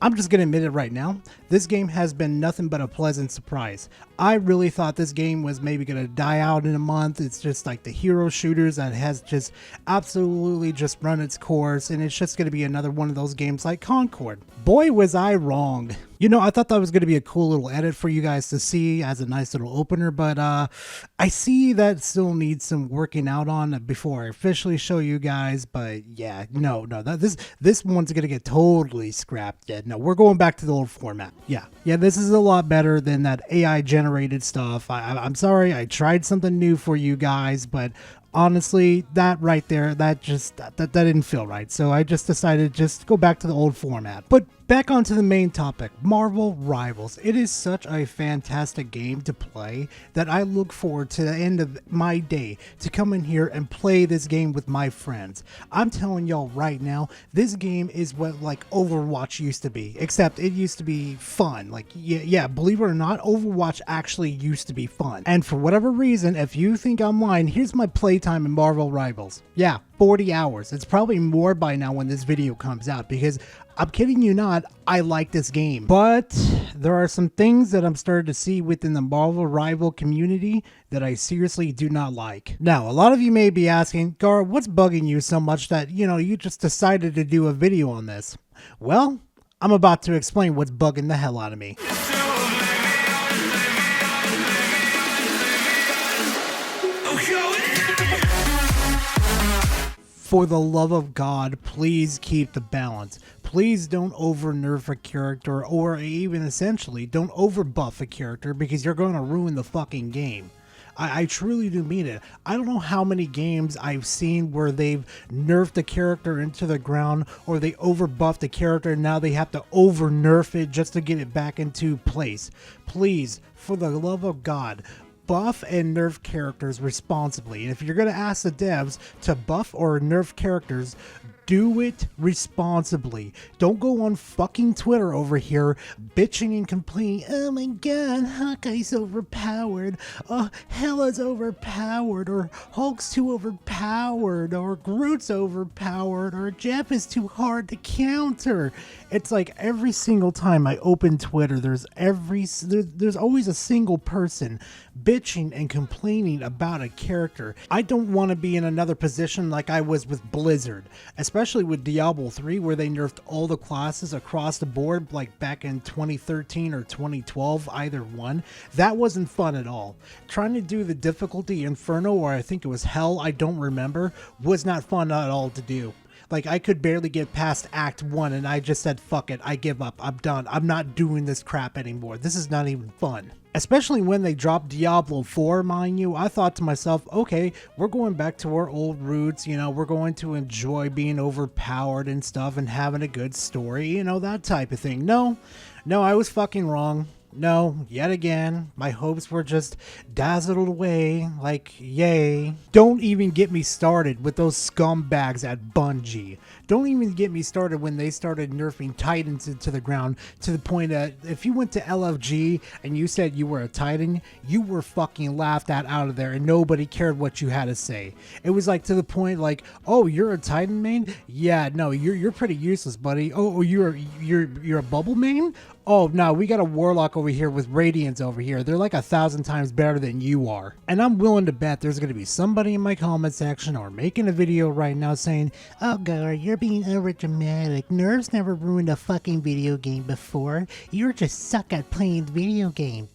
I'm just gonna admit it right now, this game has been nothing but a pleasant surprise. I really thought this game was maybe gonna die out in a month. It's just like the hero shooters that has just absolutely just run its course, and it's just gonna be another one of those games like Concord. Boy, was I wrong. You know, I thought that was going to be a cool little edit for you guys to see as a nice little opener, but I see that still needs some working out on before I officially show you guys. But yeah, no, this one's going to get totally scrapped. Yeah, no, we're going back to the old format. Yeah, this is a lot better than that AI generated stuff. I'm sorry, I tried something new for you guys, but honestly, that right there, that didn't feel right. So I just decided just to go back to the old format. But back onto the main topic, Marvel Rivals. It is such a fantastic game to play that I look forward to the end of my day to come in here and play this game with my friends. I'm telling y'all right now, this game is what like Overwatch used to be, except it used to be fun. Like, yeah, believe it or not, Overwatch actually used to be fun. And for whatever reason, if you think I'm lying, here's my playtime in Marvel Rivals. Yeah, 40 hours. It's probably more by now when this video comes out, because I'm kidding you not, I like this game. But there are some things that I'm starting to see within the Marvel Rival community that I seriously do not like. Now, a lot of you may be asking, Gar, what's bugging you so much that, you just decided to do a video on this? Well, I'm about to explain what's bugging the hell out of me. For the love of God, please keep the balance. Please don't over nerf a character, or even essentially don't over buff a character, because you're going to ruin the fucking game. I truly do mean it. I don't know how many games I've seen where they've nerfed the character into the ground, or they over buffed the character and now they have to over nerf it just to get it back into place. Please, for the love of God, buff and nerf characters responsibly. And if you're going to ask the devs to buff or nerf characters, do it responsibly. Don't go on fucking Twitter over here bitching and complaining, oh my god, Hawkeye's overpowered, oh, Hela's overpowered, or Hulk's too overpowered, or Groot's overpowered, or Jeff is too hard to counter. It's like every single time I open Twitter, there's always a single person bitching and complaining about a character. I don't want to be in another position like I was with Blizzard, especially with Diablo 3, where they nerfed all the classes across the board, like back in 2013 or 2012, either one. That wasn't fun at all. Trying to do the difficulty Inferno, or I think it was Hell, I don't remember, was not fun at all to do. Like, I could barely get past Act 1 and I just said, fuck it, I give up, I'm done, I'm not doing this crap anymore, this is not even fun. Especially when they dropped Diablo 4, mind you, I thought to myself, okay, we're going back to our old roots, we're going to enjoy being overpowered and stuff and having a good story, that type of thing. No, I was fucking wrong. No, yet again, my hopes were just dazzled away, like, yay. Don't even get me started with those scumbags at Bungie. Don't even get me started when they started nerfing Titans into the ground, to the point that if you went to LFG and you said you were a Titan, you were fucking laughed at out of there and nobody cared what you had to say. It was like to the point like, oh, you're a Titan main? Yeah, no, you're pretty useless, buddy. Oh, you're a bubble main? Oh, no, we got a Warlock over here with Radiance over here. They're like 1,000 times better than you are. And I'm willing to bet there's going to be somebody in my comment section or making a video right now saying, oh, Gar, you're being over dramatic. Nerfs never ruined a fucking video game before. You're just suck at playing the video game.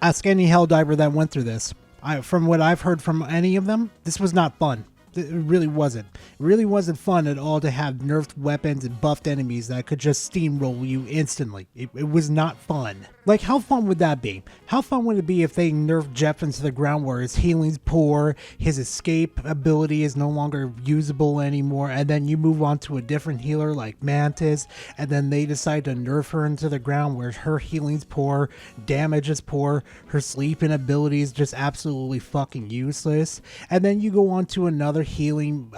Ask any Helldiver that went through this. From what I've heard from any of them, this was not fun. It really wasn't. It really wasn't fun at all to have nerfed weapons and buffed enemies that could just steamroll you instantly. It was not fun. Like, how fun would that be? How fun would it be if they nerfed Jeff into the ground where his healing's poor, his escape ability is no longer usable anymore, and then you move on to a different healer like Mantis, and then they decide to nerf her into the ground where her healing's poor, damage is poor, her sleeping ability is just absolutely fucking useless, and then you go on to another healing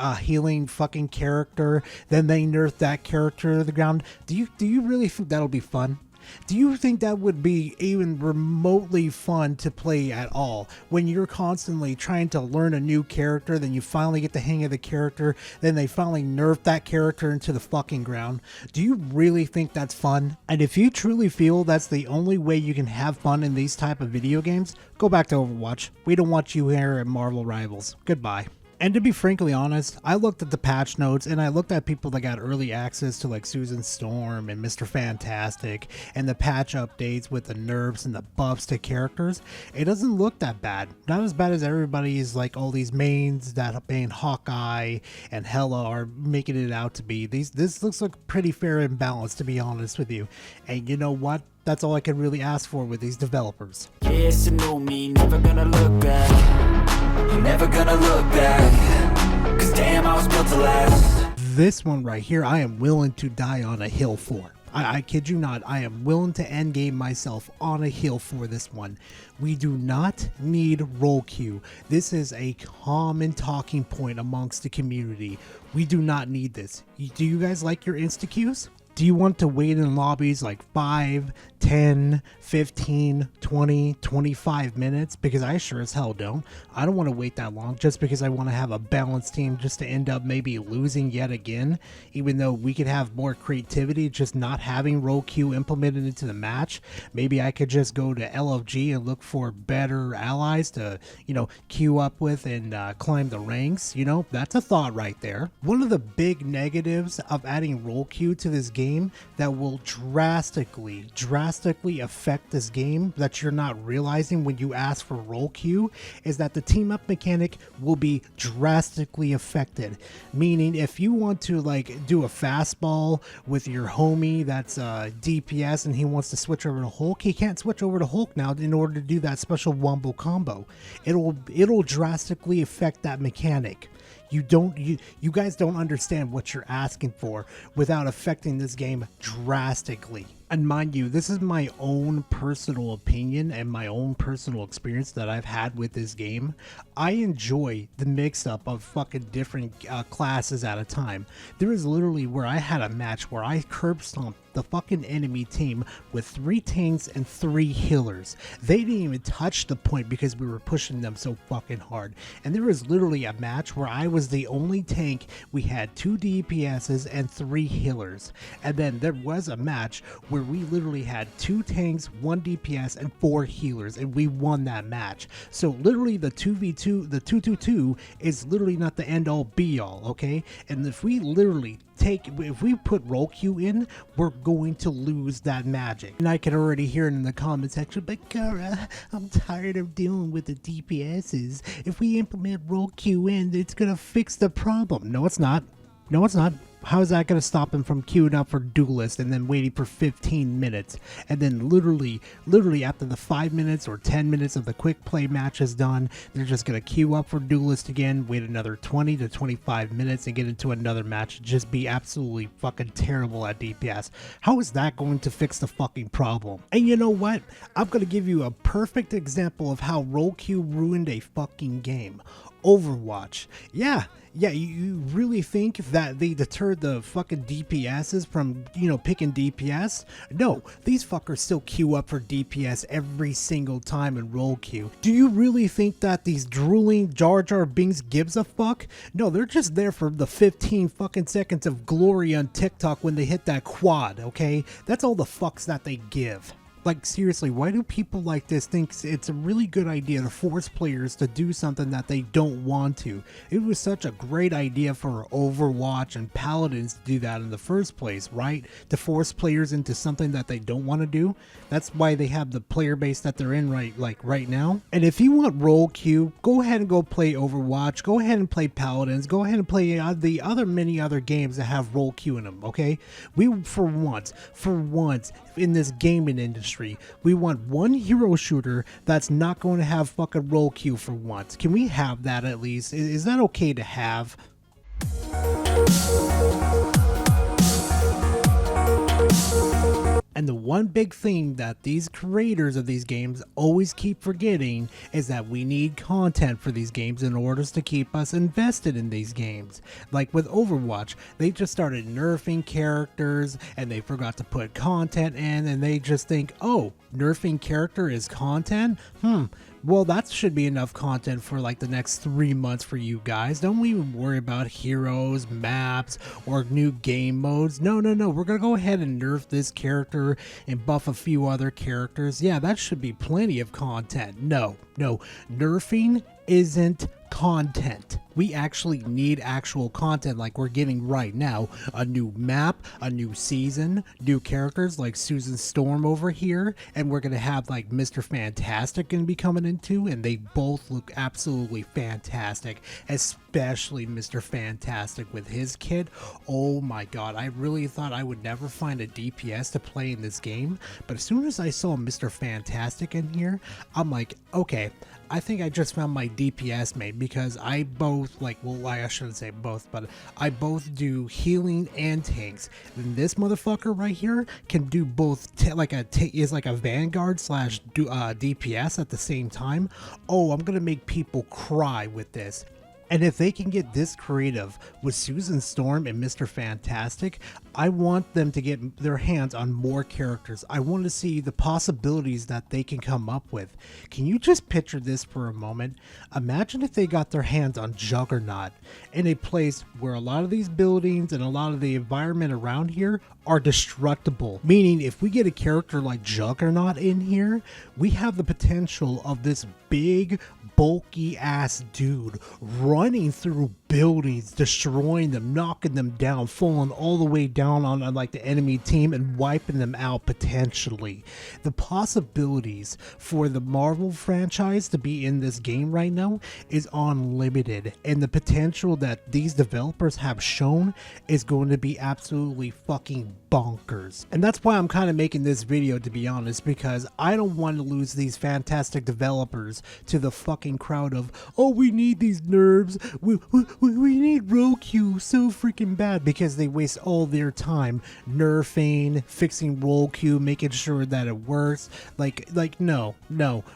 healing fucking character, then they nerf that character to the ground. Do you really think that'll be fun? Do you think that would be even remotely fun to play at all? When you're constantly trying to learn a new character, then you finally get the hang of the character, then they finally nerf that character into the fucking ground. Do you really think that's fun? And if you truly feel that's the only way you can have fun in these type of video games, go back to Overwatch. We don't want you here at Marvel Rivals. Goodbye. And to be frankly honest, I looked at the patch notes and I looked at people that got early access to like Susan Storm and Mr. Fantastic and the patch updates with the nerfs and the buffs to characters. It doesn't look that bad. Not as bad as everybody's like all these mains that main Hawkeye and Hela are making it out to be. This looks like pretty fair and balanced, to be honest with you. And you know what? That's all I can really ask for with these developers. Yeah, it's a new me, never gonna look back. Never gonna look back, cause damn, I was built to last. This one right here, I am willing to die on a hill for. I kid you not, I am willing to endgame myself on a hill for this one. We do not need roll queue. This is a common talking point amongst the community. We do not need this. Do you guys like your insta queues? Do you want to wait in lobbies like 5, 10, 15, 20, 25 minutes? Because I sure as hell don't. I don't want to wait that long just because I want to have a balanced team just to end up maybe losing yet again. Even though we could have more creativity, just not having roll queue implemented into the match. Maybe I could just go to LFG and look for better allies to, queue up with and climb the ranks. That's a thought right there. One of the big negatives of adding roll queue to this game that will drastically affect this game that you're not realizing when you ask for roll queue is that the team up mechanic will be drastically affected. Meaning if you want to like do a fastball with your homie that's DPS and he wants to switch over to Hulk, he can't switch over to Hulk now in order to do that special wombo combo. It'll drastically affect that mechanic. You guys don't understand what you're asking for without affecting this game drastically. And mind you, this is my own personal opinion and my own personal experience that I've had with this game. I enjoy the mix-up of fucking different classes at a time. There is literally where I had a match where I curb stomped the fucking enemy team with 3 tanks and 3 healers. They didn't even touch the point because we were pushing them so fucking hard. And there was literally a match where I was the only tank. We had 2 DPSs and 3 healers. And then there was a match where we literally had 2 tanks, 1 DPS, and 4 healers, and we won that match. So literally the 2v2, the 2-2-2 is literally not the end all be all, okay? And if we literally if we put roll queue in, we're going to lose that magic. And I can already hear it in the comment section, but Kara, I'm tired of dealing with the DPSs. If we implement roll queue in, it's gonna fix the problem. No, it's not. No, it's not. How is that going to stop him from queuing up for Duelist and then waiting for 15 minutes? And then literally after the 5 minutes or 10 minutes of the quick play match is done, they're just going to queue up for Duelist again, wait another 20 to 25 minutes and get into another match and just be absolutely fucking terrible at DPS. How is that going to fix the fucking problem? And you know what? I'm going to give you a perfect example of how roll queue ruined a fucking game. Overwatch. Yeah, you really think that they deterred the fucking DPSs from, picking DPS? No, these fuckers still queue up for DPS every single time in roll queue. Do you really think that these drooling Jar Jar Binks gives a fuck? No, they're just there for the 15 fucking seconds of glory on TikTok when they hit that quad, okay? That's all the fucks that they give. Like, seriously, why do people like this think it's a really good idea to force players to do something that they don't want to? It was such a great idea for Overwatch and Paladins to do that in the first place, right? To force players into something that they don't want to do. That's why they have the player base that they're in right now. And if you want roll queue, go ahead and go play Overwatch. Go ahead and play Paladins. Go ahead and play the many other games that have roll queue in them, okay? We, for once, in this gaming industry, we want one hero shooter that's not going to have fucking roll queue for once. Can we have that at least? Is that okay to have? And the one big thing that these creators of these games always keep forgetting is that we need content for these games in order to keep us invested in these games. Like with Overwatch, they just started nerfing characters and they forgot to put content in, and they just think, oh, nerfing character is content? Well, that should be enough content for like the next 3 months for you guys. Don't even worry about heroes, maps, or new game modes. No. We're going to go ahead and nerf this character and buff a few other characters. Yeah, that should be plenty of content. No. Nerfing isn't content. We actually need actual content like we're getting right now. A new map, a new season, new characters like Susan Storm over here, and we're gonna have like Mr. Fantastic gonna be coming into, and they both look absolutely fantastic, especially Mr. Fantastic with his kit. Oh my god, I really thought I would never find a DPS to play in this game, but as soon as I saw Mr. Fantastic in here, I'm like, okay, I think I just found my DPS mate, because I both, like, well, I shouldn't say both, but I both do healing and tanks. And this motherfucker right here can do both, is like a Vanguard slash DPS at the same time. Oh, I'm gonna make people cry with this. And if they can get this creative with Susan Storm and Mr. Fantastic, I want them to get their hands on more characters. I want to see the possibilities that they can come up with. Can you just picture this for a moment? Imagine if they got their hands on Juggernaut in a place where a lot of these buildings and a lot of the environment around here are destructible. Meaning if we get a character like Juggernaut in here, we have the potential of this big, bulky ass dude running through buildings, destroying them, knocking them down, falling all the way down on like the enemy team and wiping them out potentially. The possibilities for the Marvel franchise to be in this game right now is unlimited, and the potential that these developers have shown is going to be absolutely fucking bonkers. And that's why I'm kind of making this video, to be honest, because I don't want to lose these fantastic developers to the fucking crowd of, oh, we need these nerfs, we need Roku so freaking bad, because they waste all their time nerfing, fixing Roku, making sure that it works. Like no,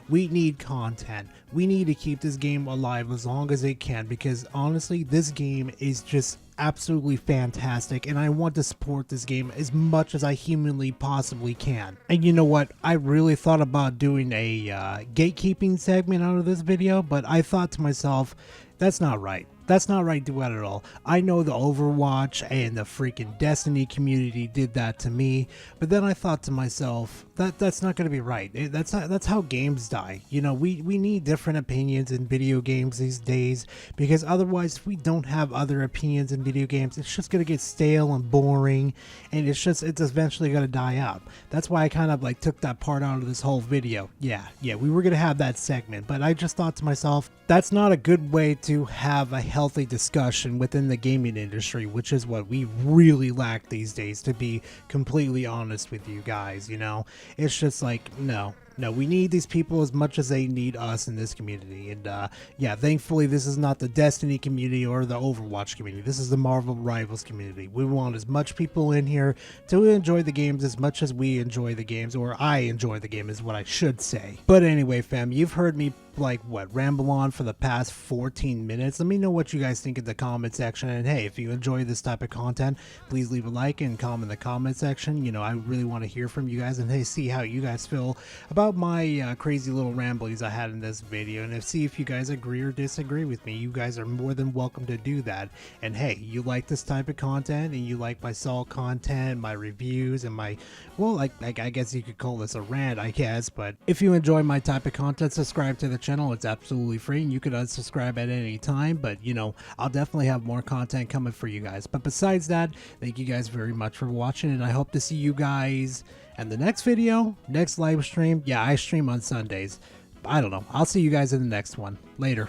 we need content. We need to keep this game alive as long as it can, because honestly, this game is just absolutely fantastic, and I want to support this game as much as I humanly possibly can. And you know what, I really thought about doing a gatekeeping segment out of this video, but I thought to myself, that's not right. That's not right to do that at all. I know the Overwatch and the freaking Destiny community did that to me, but then I thought to myself, that's not going to be right. That's how games die. You know, we need different opinions in video games these days, because otherwise, if we don't have other opinions in video games, it's just going to get stale and boring, and it's eventually going to die out. That's why I kind of like took that part out of this whole video. Yeah, we were going to have that segment, but I just thought to myself, that's not a good way to have a healthy discussion within the gaming industry, which is what we really lack these days, to be completely honest with you guys. You know, it's just like, no, we need these people as much as they need us in this community. And yeah, thankfully this is not the Destiny community or the Overwatch community. This is the Marvel Rivals community. We want as much people in here to enjoy the games as much as we enjoy the games, or I enjoy the game is what I should say. But anyway, fam, you've heard me ramble on for the past 14 minutes. Let me know what you guys think in the comment section, and hey, if you enjoy this type of content, please leave a like and comment in the comment section. You know, I really want to hear from you guys, and hey, see how you guys feel about my crazy little ramblings I had in this video, and see if you guys agree or disagree with me. You guys are more than welcome to do that. And hey, you like this type of content, and you like my Saul content, my reviews, and my, well, I guess you could call this a rant, I guess. But if you enjoy my type of content, subscribe to the channel. It's absolutely free, and you can unsubscribe at any time, but you know, I'll definitely have more content coming for you guys. But besides that, thank you guys very much for watching, and I hope to see you guys in the next video, next live stream. Yeah, I stream on Sundays. I don't know, I'll see you guys in the next one. Later.